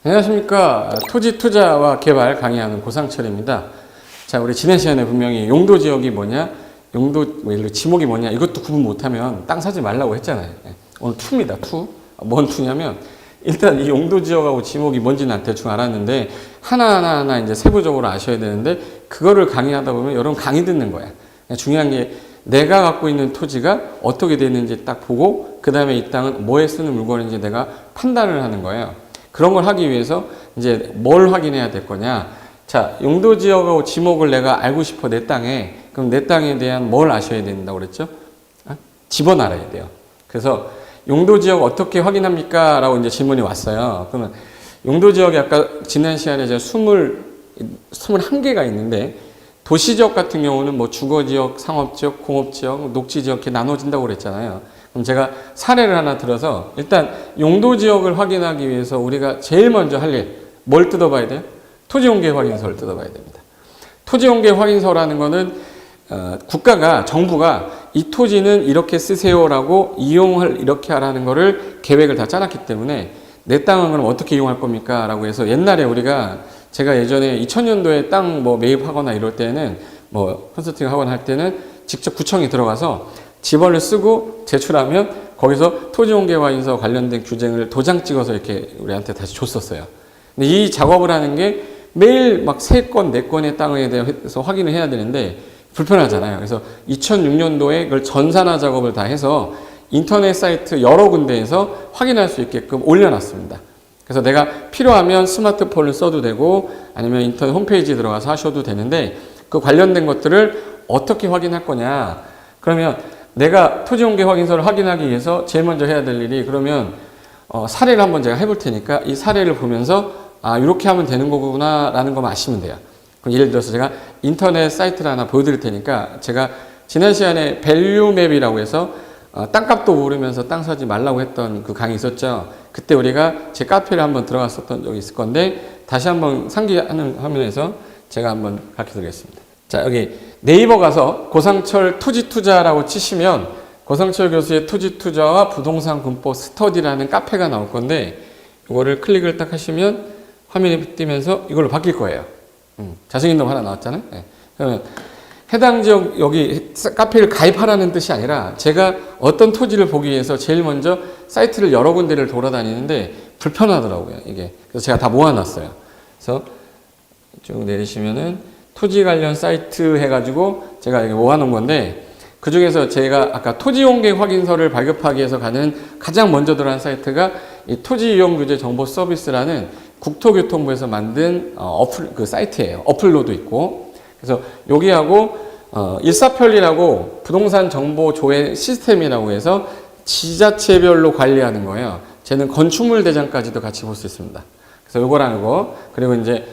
안녕하십니까. 토지 투자와 개발 강의하는 고상철입니다. 자, 우리 지난 시간에 분명히 용도 지역이 뭐냐, 지목이 뭐냐, 이것도 구분 못하면 땅 사지 말라고 했잖아요. 오늘 투입니다. 투. 뭔 투냐면, 일단 이 용도 지역하고 지목이 뭔지 난 대충 알았는데, 하나하나 이제 세부적으로 아셔야 되는데, 그거를 강의하다 보면 여러분 강의 듣는 거야. 중요한 게 내가 갖고 있는 토지가 어떻게 되는지 딱 보고, 그 다음에 이 땅은 뭐에 쓰는 물건인지 내가 판단을 하는 거예요. 그런 걸 하기 위해서 이제 뭘 확인해야 될 거냐. 자, 용도 지역하고 지목을 내가 알고 싶어, 내 땅에. 그럼 내 땅에 대한 뭘 아셔야 된다고 그랬죠? 집원 알아야 돼요. 그래서 용도 지역 어떻게 확인합니까? 라고 이제 질문이 왔어요. 그러면 용도 지역이 아까 지난 시간에 제가 21개가 있는데, 도시지역 같은 경우는 뭐 주거지역, 상업지역, 공업지역, 녹지지역 이렇게 나눠진다고 그랬잖아요. 그럼 제가 사례를 하나 들어서 일단 용도 지역을 확인하기 위해서 우리가 제일 먼저 할 일, 뭘 뜯어봐야 돼요? 토지용계 확인서를 뜯어봐야 됩니다. 토지용계 확인서라는 거는 국가가, 정부가 이 토지는 이렇게 쓰세요라고 이용을 이렇게 하라는 거를 계획을 다 짜놨기 때문에 내 땅은 그럼 어떻게 이용할 겁니까? 라고 해서 옛날에 제가 예전에 2000년도에 땅 뭐 매입하거나 이럴 때는 뭐 컨설팅 하거나 할 때는 직접 구청에 들어가서 집원을 쓰고 제출하면 거기서 토지용계 확인서 관련된 규정을 도장 찍어서 이렇게 우리한테 다시 줬었어요. 근데 이 작업을 하는 게 매일 막 3건, 4건의 땅에 대해서 확인을 해야 되는데 불편하잖아요. 그래서 2006년도에 그걸 전산화 작업을 다 해서 인터넷 사이트 여러 군데에서 확인할 수 있게끔 올려놨습니다. 그래서 내가 필요하면 스마트폰을 써도 되고 아니면 인터넷 홈페이지에 들어가서 하셔도 되는데, 그 관련된 것들을 어떻게 확인할 거냐. 그러면 내가 토지용계 확인서를 확인하기 위해서 제일 먼저 해야 될 일이, 그러면 사례를 한번 제가 해볼 테니까 이 사례를 보면서 이렇게 하면 되는 거구나 라는 것만 아시면 돼요. 그럼 예를 들어서 제가 인터넷 사이트를 하나 보여드릴 테니까, 제가 지난 시간에 밸류맵이라고 해서 땅값도 모르면서 땅 사지 말라고 했던 그 강의 있었죠. 그때 우리가 제 카페를 한번 들어갔었던 적이 있을 건데, 다시 한번 상기하는 화면에서 제가 한번 가르쳐 드리겠습니다. 자, 여기 네이버 가서 고상철 토지투자라고 치시면 고상철 교수의 토지투자와 부동산 군법 스터디라는 카페가 나올 건데, 이거를 클릭을 딱 하시면 화면이 뜨면서 이걸로 바뀔 거예요. 자생인 놈 하나 나왔잖아요. 네. 그러면 해당 지역, 여기 카페를 가입하라는 뜻이 아니라 제가 어떤 토지를 보기 위해서 제일 먼저 사이트를 여러 군데를 돌아다니는데 불편하더라고요, 이게. 그래서 제가 다 모아놨어요. 그래서 쭉 내리시면은 토지 관련 사이트 해가지고 제가 여기 모아놓은 건데, 그 중에서 제가 아까 토지용계 확인서를 발급하기 위해서 가는 가장 먼저 들어간 사이트가 이 토지이용규제 정보 서비스라는 국토교통부에서 만든 그 사이트예요. 어플로도 있고. 그래서 여기하고 일사편리라고 부동산 정보 조회 시스템이라고 해서 지자체별로 관리하는 거예요. 쟤는 건축물 대장까지도 같이 볼 수 있습니다. 그래서 요거라는 거. 그리고 이제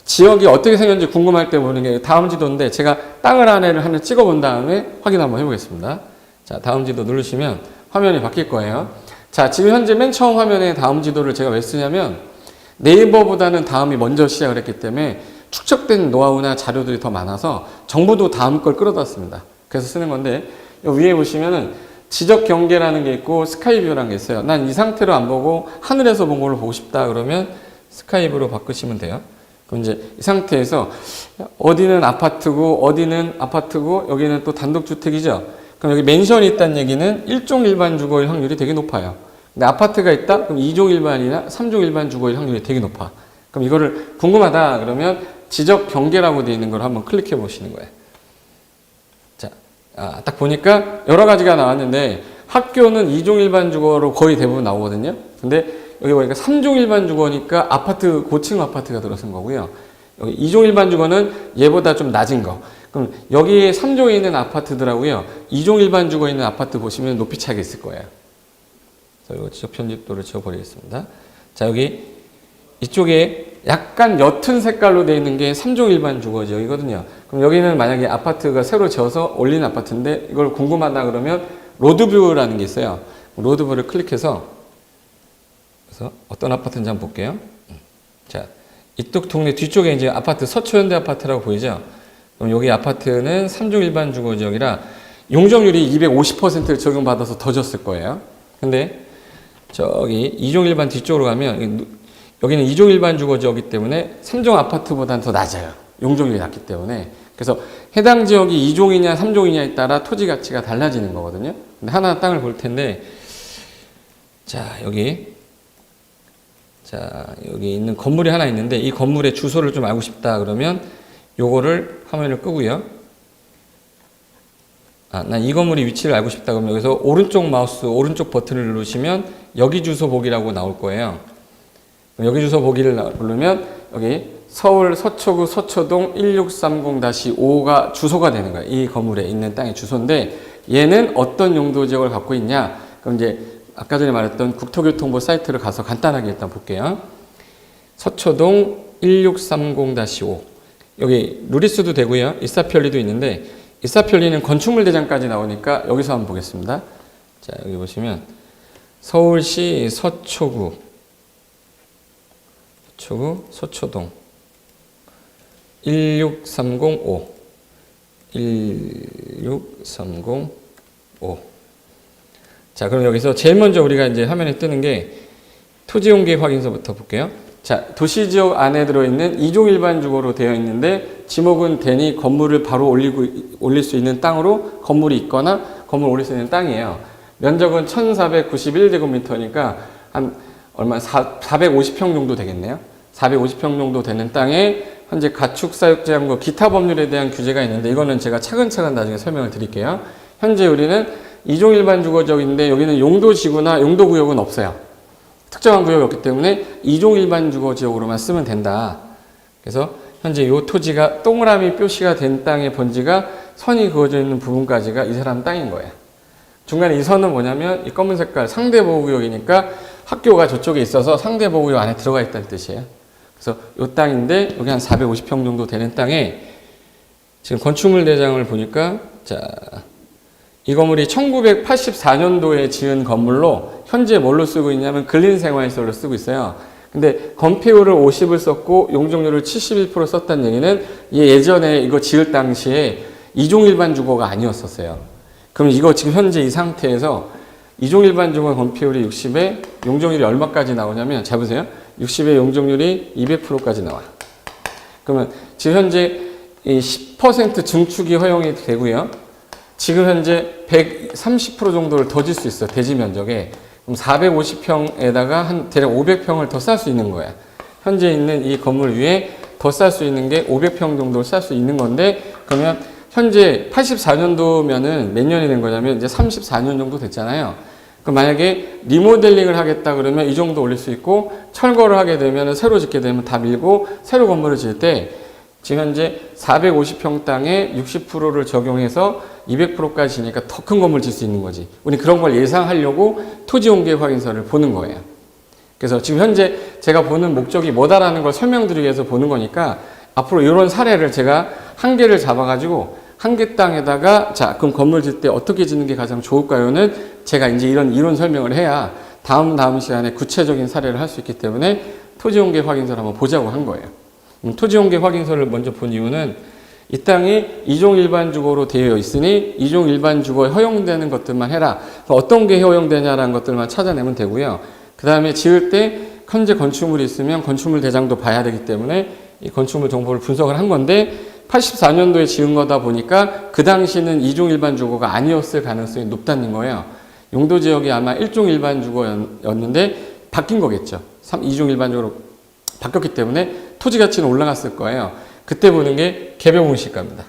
지역이 어떻게 생겼는지 궁금할 때 보는 게 다음 지도인데, 제가 땅을 하나 찍어 본 다음에 확인 한번 해보겠습니다. 자, 다음 지도 누르시면 화면이 바뀔 거예요. 자, 지금 현재 맨 처음 화면에 다음 지도를 제가 왜 쓰냐면, 네이버보다는 다음이 먼저 시작을 했기 때문에 축적된 노하우나 자료들이 더 많아서 정부도 다음 걸 끌어다 습니다. 그래서 쓰는 건데, 여기 위에 보시면은 지적 경계라는 게 있고 스카이뷰라는 게 있어요. 난 이 상태로 안 보고 하늘에서 본 걸로 보고 싶다 그러면 스카이뷰로 바꾸시면 돼요. 그럼 이제 이 상태에서 어디는 아파트고 어디는 아파트고 여기는 또 단독주택이죠. 그럼 여기 맨션이 있다는 얘기는 1종 일반 주거일 확률이 되게 높아요. 근데 아파트가 있다? 그럼 2종 일반이나 3종 일반 주거일 확률이 되게 높아. 그럼 이거를 궁금하다 그러면 지적 경계라고 되어 있는 걸 한번 클릭해 보시는 거예요. 자, 딱 보니까 여러 가지가 나왔는데, 학교는 2종 일반 주거로 거의 대부분 나오거든요. 근데 여기 보니까 3종 일반 주거니까 아파트, 고층 아파트가 들어선 거고요. 여기 2종 일반 주거는 얘보다 좀 낮은 거. 그럼 여기에 3종에 있는 아파트들하고요, 2종 일반 주거에 있는 아파트 보시면 높이 차이가 있을 거예요. 그래서 이거 지적 편집도를 지워버리겠습니다. 자, 여기 이쪽에 약간 옅은 색깔로 되어 있는 게 3종 일반 주거 지역이거든요. 그럼 여기는 만약에 아파트가 새로 지어서 올린 아파트인데 이걸 궁금하다 그러면 로드뷰라는 게 있어요. 로드뷰를 클릭해서 그래서 어떤 아파트인지 한번 볼게요. 자, 이쪽 동네 뒤쪽에 이제 아파트 서초현대 아파트라고 보이죠? 그럼 여기 아파트는 3종 일반 주거 지역이라 용적률이 250%를 적용받아서 더 줬을 거예요. 근데 저기 2종 일반 뒤쪽으로 가면 여기는 2종 일반 주거 지역이기 때문에 3종 아파트보다는 더 낮아요. 용적률이 낮기 때문에. 그래서 해당 지역이 2종이냐 3종이냐에 따라 토지 가치가 달라지는 거거든요. 근데 하나 땅을 볼 텐데 자, 여기 있는 건물이 하나 있는데 이 건물의 주소를 좀 알고 싶다 그러면 요거를 화면을 끄고요. 난 이 건물의 위치를 알고 싶다 그러면 여기서 오른쪽 마우스 오른쪽 버튼을 누르시면 여기 주소 보기라고 나올 거예요. 여기 주소 보기를 누르면 여기 서울 서초구 서초동 1630-5가 주소가 되는 거예요. 이 건물에 있는 땅의 주소인데 얘는 어떤 용도 지역을 갖고 있냐? 그럼 이제 아까 전에 말했던 국토교통부 사이트를 가서 간단하게 일단 볼게요. 서초동 1630-5 여기 누리스도 되고요. 이사편리도 있는데 이사편리는 건축물 대장까지 나오니까 여기서 한번 보겠습니다. 자, 여기 보시면 서울시 서초구 서초동 16305 자, 그럼 여기서 제일 먼저 우리가 이제 화면에 뜨는 게 토지 용계 확인서부터 볼게요. 자, 도시지역 안에 들어있는 2종 일반 주거로 되어 있는데 지목은 되니 건물을 바로 올릴 수 있는 땅으로 건물이 있거나 건물을 올릴 수 있는 땅이에요. 면적은 1491제곱미터니까 한 얼마 450평 정도 되겠네요. 450평 정도 되는 땅에 현재 가축사육 제한과 기타 법률에 대한 규제가 있는데 이거는 제가 차근차근 나중에 설명을 드릴게요. 현재 우리는 2종 일반 주거지역인데 여기는 용도지구나 용도구역은 없어요. 특정한 구역이 없기 때문에 2종 일반 주거지역으로만 쓰면 된다. 그래서 현재 이 토지가 동그라미 표시가 된 땅의 번지가 선이 그어져 있는 부분까지가 이 사람 땅인 거예요. 중간에 이 선은 뭐냐면 이 검은 색깔 상대보호구역이니까 학교가 저쪽에 있어서 상대보호구역 안에 들어가 있다는 뜻이에요. 그래서 이 땅인데 여기 한 450평 정도 되는 땅에 지금 건축물 대장을 보니까 자, 이 건물이 1984년도에 지은 건물로 현재 뭘로 쓰고 있냐면 근린생활시설로 쓰고 있어요. 근데 건폐율을 50을 썼고 용적률을 71% 썼다는 얘기는 예전에 이거 지을 당시에 2종 일반 주거가 아니었었어요. 그럼 이거 지금 현재 이 상태에서 2종 일반 주거 건폐율이 60에 용적률이 얼마까지 나오냐면 잘 보세요. 60에 용적률이 200%까지 나와요. 그러면 지금 현재 이 10% 증축이 허용이 되고요. 지금 현재 130% 정도를 더 질 수 있어. 대지 면적에. 그럼 450평에다가 한 대략 500평을 더 쌀 수 있는 거야. 현재 있는 이 건물 위에 더 쌀 수 있는 게 500평 정도를 쌀 수 있는 건데 그러면 현재 84년도면은 몇 년이 된 거냐면 이제 34년 정도 됐잖아요. 그럼 만약에 리모델링을 하겠다 그러면 이 정도 올릴 수 있고 철거를 하게 되면 새로 짓게 되면 다 밀고 새로 건물을 지을 때 지금 현재 450평 땅에 60%를 적용해서 200%까지 지니까 더 큰 건물 질 수 있는 거지. 우리 그런 걸 예상하려고 토지용계 확인서를 보는 거예요. 그래서 지금 현재 제가 보는 목적이 뭐다라는 걸 설명드리기 위해서 보는 거니까 앞으로 이런 사례를 제가 한 개를 잡아가지고 한 개 땅에다가 자 그럼 건물 짓 때 어떻게 짓는 게 가장 좋을까요는 제가 이제 이런 이론 설명을 해야 다음 시간에 구체적인 사례를 할 수 있기 때문에 토지용계 확인서를 한번 보자고 한 거예요. 토지용계 확인서를 먼저 본 이유는 이 땅이 2종 일반 주거로 되어 있으니 2종 일반 주거에 허용되는 것들만 해라. 어떤 게 허용되냐라는 것들만 찾아내면 되고요. 그 다음에 지을 때 현재 건축물이 있으면 건축물 대장도 봐야 되기 때문에 이 건축물 정보를 분석을 한 건데 84년도에 지은 거다 보니까 그 당시는 2종 일반 주거가 아니었을 가능성이 높다는 거예요. 용도 지역이 아마 1종 일반 주거였는데 바뀐 거겠죠. 2종 일반 주거로 바뀌었기 때문에 토지 가치는 올라갔을 거예요. 그때 보는 게 개별공 시가입니다.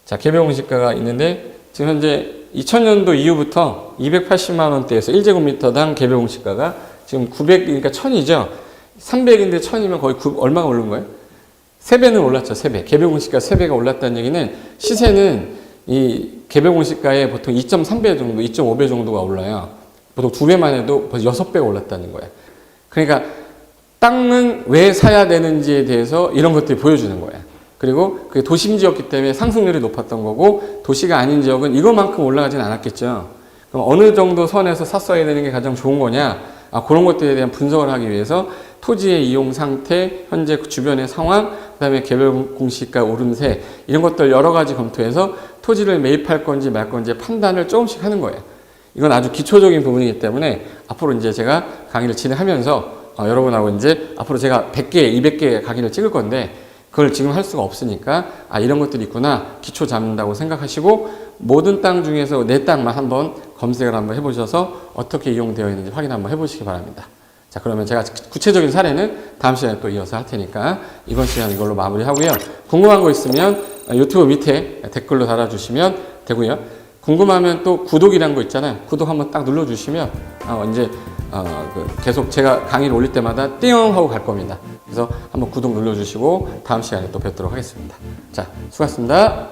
자, 개별공 시가가 있는데 지금 현재 2000년도 이후부터 280만 원대에서 1제곱미터당 개별공 시가가 지금 900, 그러니까 1000이죠. 300인데 1000이면 거의 얼마가 오른 거예요? 3배는 올랐죠. 3배. 개별공 시가 3배가 올랐다는 얘기는 시세는 이 개별공 시가에 보통 2.3배 정도, 2.5배 정도가 올라요. 보통 2배만 해도 벌써 6배가 올랐다는 거예요. 그러니까 땅은 왜 사야 되는지에 대해서 이런 것들이 보여주는 거예요. 그리고 그게 도심 지역이기 때문에 상승률이 높았던 거고 도시가 아닌 지역은 이것만큼 올라가진 않았겠죠. 그럼 어느 정도 선에서 샀어야 되는 게 가장 좋은 거냐? 그런 것들에 대한 분석을 하기 위해서 토지의 이용 상태, 현재 그 주변의 상황, 그다음에 개별 공시가 오름세 이런 것들 여러 가지 검토해서 토지를 매입할 건지 말 건지 판단을 조금씩 하는 거예요. 이건 아주 기초적인 부분이기 때문에 앞으로 이제 제가 강의를 진행하면서 여러분하고 이제 앞으로 제가 100개, 200개 강의를 찍을 건데 그걸 지금 할 수가 없으니까 이런 것들이 있구나 기초 잡는다고 생각하시고 모든 땅 중에서 내 땅만 한번 검색을 한번 해보셔서 어떻게 이용되어 있는지 확인 한번 해보시기 바랍니다. 자, 그러면 제가 구체적인 사례는 다음 시간에 또 이어서 할 테니까 이번 시간 이걸로 마무리하고요. 궁금한 거 있으면 유튜브 밑에 댓글로 달아주시면 되고요. 궁금하면 또 구독이란 거 있잖아요. 구독 한번 딱 눌러주시면 이제 계속 제가 강의를 올릴 때마다 띵 하고 갈 겁니다. 그래서 한번 구독 눌러주시고 다음 시간에 또 뵙도록 하겠습니다. 자, 수고하셨습니다.